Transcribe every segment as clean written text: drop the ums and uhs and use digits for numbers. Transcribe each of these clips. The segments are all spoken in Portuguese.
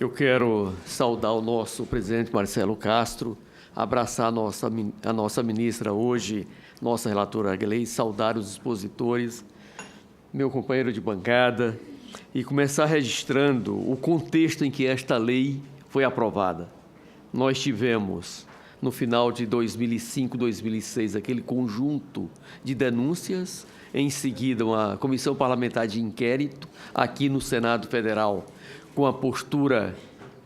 Eu quero saudar o nosso presidente Marcelo Castro, abraçar a nossa ministra hoje, nossa relatora Aguilei, saudar os expositores, meu companheiro de bancada, e começar registrando o contexto em que esta lei foi aprovada. Nós tivemos, no final de 2005, 2006, aquele conjunto de denúncias, em seguida uma comissão parlamentar de inquérito aqui no Senado Federal, com a postura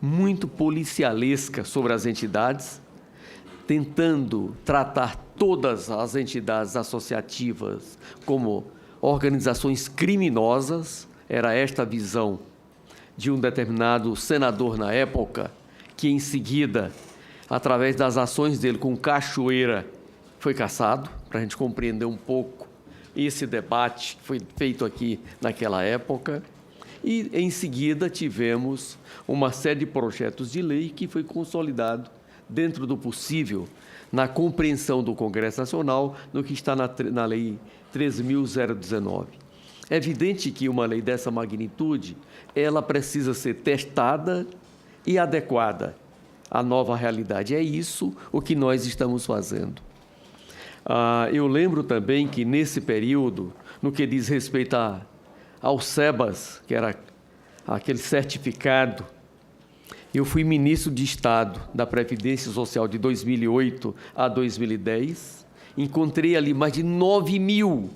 muito policialesca sobre as entidades, tentando tratar todas as entidades associativas como organizações criminosas. Era esta a visão de um determinado senador na época, que em seguida, através das ações dele com Cachoeira, foi cassado, para a gente compreender um pouco esse debate que foi feito aqui naquela época. E, em seguida, tivemos uma série de projetos de lei que foi consolidado, dentro do possível, na compreensão do Congresso Nacional, no que está na Lei 13.019. É evidente que uma lei dessa magnitude, ela precisa ser testada e adequada à nova realidade. É isso o que nós estamos fazendo. Eu lembro também que, nesse período, no que diz respeito ao SEBAS, que era aquele certificado, eu fui ministro de Estado da Previdência Social de 2008 a 2010, encontrei ali mais de 9.000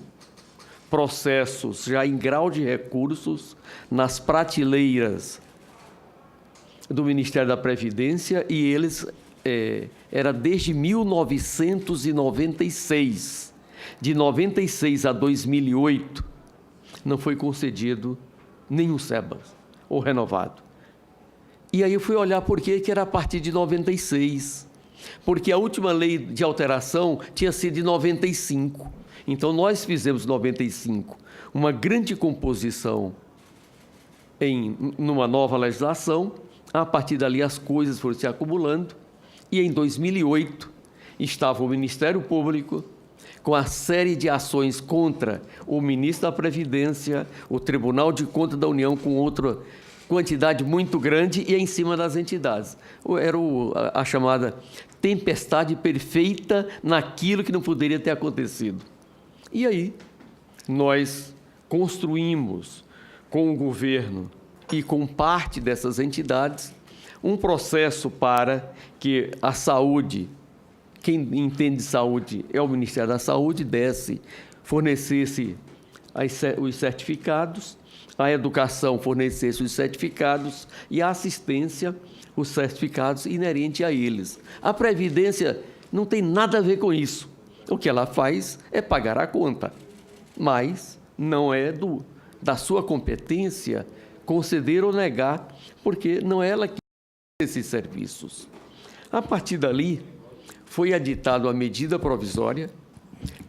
processos já em grau de recursos nas prateleiras do Ministério da Previdência, e eles era desde 1996. De 96 a 2008, não foi concedido nenhum SEBAS ou renovado. E aí eu fui olhar por que era a partir de 96, porque a última lei de alteração tinha sido de 95. Então, nós fizemos em 95 uma grande composição numa nova legislação. A partir dali, as coisas foram se acumulando, e em 2008 estava o Ministério Público com a série de ações contra o ministro da Previdência, o Tribunal de Contas da União com outra quantidade muito grande, e em cima das entidades. Era a chamada tempestade perfeita naquilo que não poderia ter acontecido. E aí, nós construímos com o governo e com parte dessas entidades um processo para que a saúde, quem entende de saúde é o Ministério da Saúde, fornecesse os certificados, a educação fornecesse os certificados e a assistência, os certificados inerentes a eles. A Previdência não tem nada a ver com isso. O que ela faz é pagar a conta, mas não é da sua competência conceder ou negar, porque não é ela que faz esses serviços. A partir dali, foi editada a medida provisória,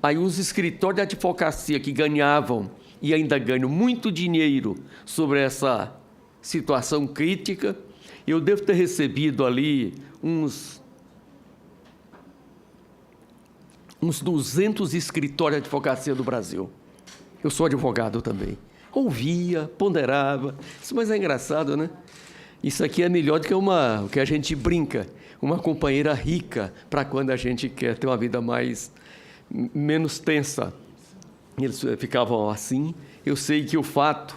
aí os escritórios de advocacia que ganhavam e ainda ganham muito dinheiro sobre essa situação crítica, eu devo ter recebido ali uns 200 escritórios de advocacia do Brasil. Eu sou advogado também. Ouvia, ponderava. Mas é engraçado, né? Isso aqui é melhor do que o que a gente brinca, uma companheira rica, para quando a gente quer ter uma vida menos tensa. Eles ficavam assim. Eu sei que o fato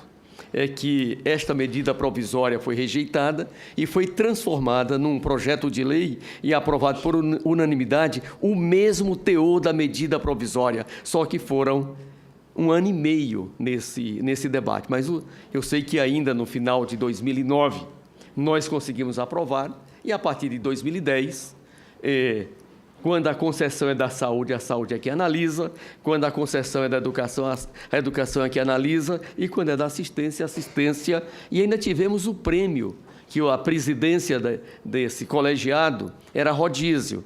é que esta medida provisória foi rejeitada e foi transformada num projeto de lei e aprovado por unanimidade, o mesmo teor da medida provisória, só que foram 1 ano e meio nesse debate. Mas eu sei que ainda no final de 2009 nós conseguimos aprovar, e a partir de 2010, quando a concessão é da saúde, a saúde é que analisa; quando a concessão é da educação, a educação é que analisa; e quando é da assistência, a assistência. E ainda tivemos o prêmio, que a presidência desse colegiado era rodízio.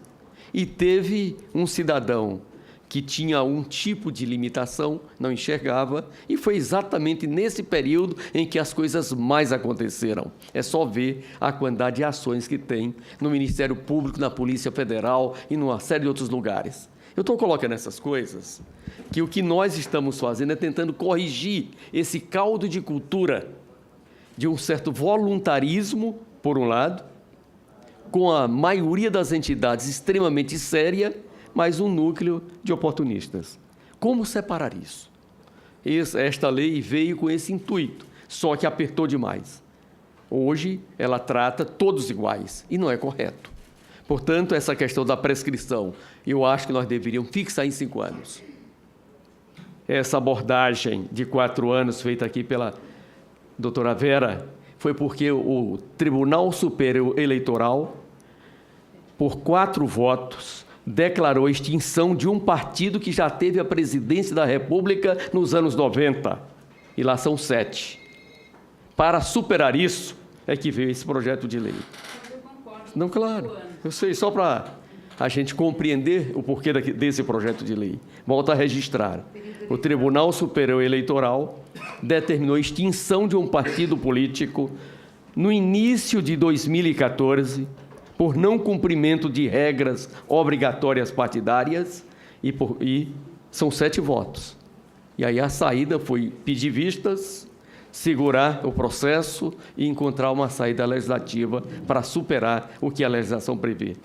E teve um cidadão que tinha um tipo de limitação, não enxergava, e foi exatamente nesse período em que as coisas mais aconteceram. É só ver a quantidade de ações que tem no Ministério Público, na Polícia Federal e numa série de outros lugares. Eu estou colocando essas coisas, que o que nós estamos fazendo é tentando corrigir esse caldo de cultura de um certo voluntarismo por um lado, com a maioria das entidades extremamente séria, mas um núcleo de oportunistas. Como separar isso? Esta lei veio com esse intuito, só que apertou demais. Hoje, ela trata todos iguais, e não é correto. Portanto, essa questão da prescrição, eu acho que nós deveríamos fixar em 5 anos. Essa abordagem de 4 anos, feita aqui pela doutora Vera, foi porque o Tribunal Superior Eleitoral, por 4 votos, declarou a extinção de um partido que já teve a presidência da República nos anos 90, e lá são 7. Para superar isso, é que veio esse projeto de lei. Eu concordo. Não, claro, eu sei, só para a gente compreender o porquê desse projeto de lei. Volto a registrar. O Tribunal Superior Eleitoral determinou a extinção de um partido político no início de 2014, por não cumprimento de regras obrigatórias partidárias, e são 7 votos. E aí a saída foi pedir vistas, segurar o processo e encontrar uma saída legislativa para superar o que a legislação prevê.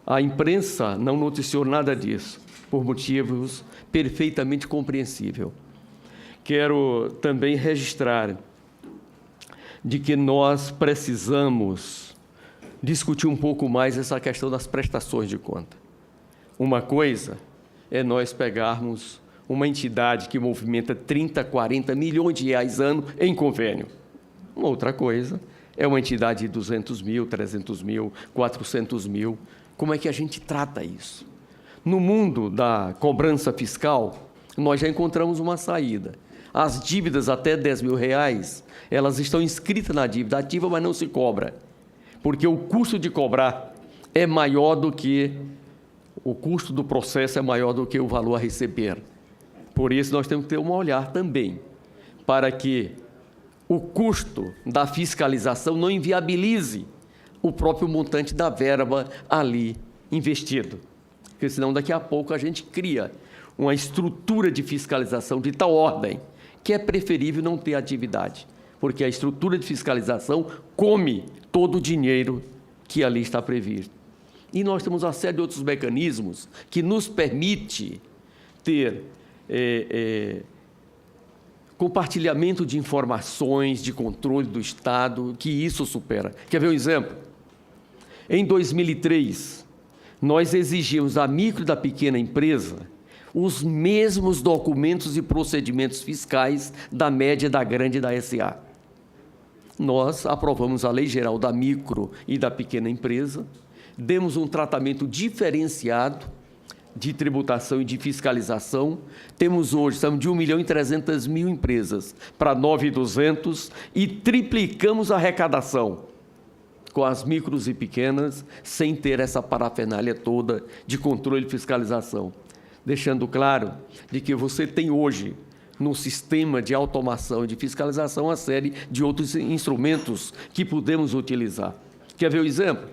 A imprensa não noticiou nada disso, por motivos perfeitamente compreensíveis. Quero também registrar de que nós precisamos discutir um pouco mais essa questão das prestações de conta. Uma coisa é nós pegarmos uma entidade que movimenta 30, 40 milhões de reais ano em convênio. Uma outra coisa é uma entidade de 200 mil, 300 mil, 400 mil. Como é que a gente trata isso? No mundo da cobrança fiscal, nós já encontramos uma saída. As dívidas até 10 mil reais, elas estão inscritas na dívida ativa, mas não se cobra, porque o custo de cobrar é maior do que o custo do processo, é maior do que o valor a receber. Por isso, nós temos que ter um olhar também para que o custo da fiscalização não inviabilize o próprio montante da verba ali investido. Porque senão, daqui a pouco, a gente cria uma estrutura de fiscalização de tal ordem que é preferível não ter atividade, porque a estrutura de fiscalização come todo o dinheiro que ali está previsto. E nós temos uma série de outros mecanismos que nos permite ter compartilhamento de informações, de controle do Estado, que isso supera. Quer ver um exemplo? Em 2003, nós exigimos da micro e da pequena empresa os mesmos documentos e procedimentos fiscais da média, da grande e da SA. Nós aprovamos a Lei Geral da Micro e da Pequena Empresa, demos um tratamento diferenciado de tributação e de fiscalização. Temos hoje, estamos de 1.300.000 empresas para 9.200 e triplicamos a arrecadação com as micros e pequenas, sem ter essa parafernália toda de controle e fiscalização. Deixando claro de que você tem hoje, no sistema de automação e de fiscalização, uma série de outros instrumentos que podemos utilizar. Quer ver o exemplo?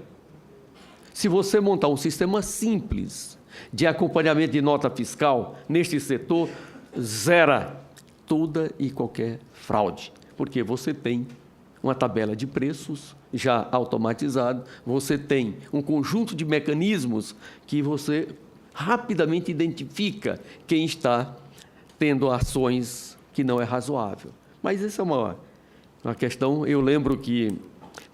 Se você montar um sistema simples de acompanhamento de nota fiscal neste setor, zera toda e qualquer fraude, porque você tem uma tabela de preços já automatizado, você tem um conjunto de mecanismos que você rapidamente identifica quem está tendo ações que não é razoável. Mas essa é uma questão. Eu lembro que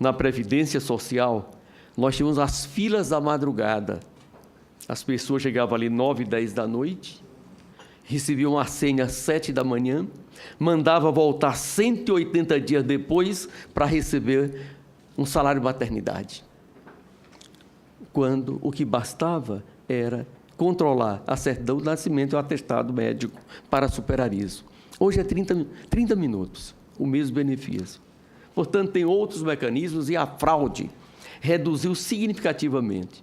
na Previdência Social nós tínhamos as filas da madrugada. As pessoas chegavam ali 9, 10 da noite, recebiam a senha às 7 da manhã, mandava voltar 180 dias depois para receber um salário de maternidade. Quando o que bastava era controlar a certidão do nascimento e o atestado médico para superar isso. Hoje é 30 minutos, o mesmo benefício. Portanto, tem outros mecanismos e a fraude reduziu significativamente.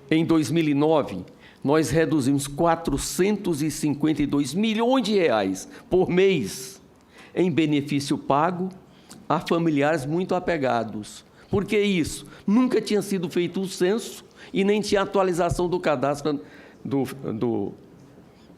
Em 2009, nós reduzimos 452 milhões de reais por mês em benefício pago a familiares muito apegados. Por que isso? Nunca tinha sido feito um censo e nem tinha atualização do cadastro do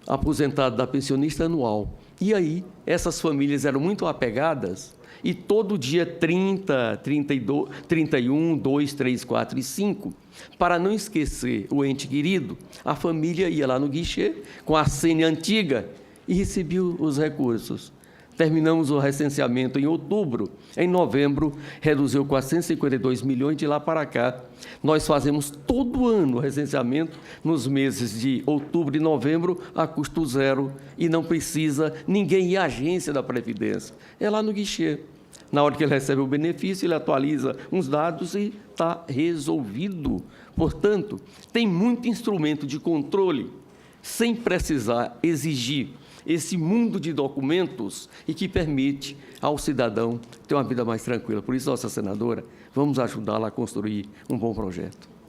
aposentado, da pensionista anual. E aí, essas famílias eram muito apegadas e todo dia 30, 32, 31, 2, 3, 4 e 5, para não esquecer o ente querido, a família ia lá no guichê com a senha antiga e recebia os recursos. Terminamos o recenseamento em outubro. Em novembro, reduziu 452 milhões. De lá para cá, nós fazemos todo ano o recenseamento nos meses de outubro e novembro a custo zero e não precisa ninguém ir à agência da Previdência. É lá no guichê. Na hora que ele recebe o benefício, ele atualiza uns dados e está resolvido. Portanto, tem muito instrumento de controle sem precisar exigir esse mundo de documentos e que permite ao cidadão ter uma vida mais tranquila. Por isso, nossa senadora, vamos ajudá-la a construir um bom projeto.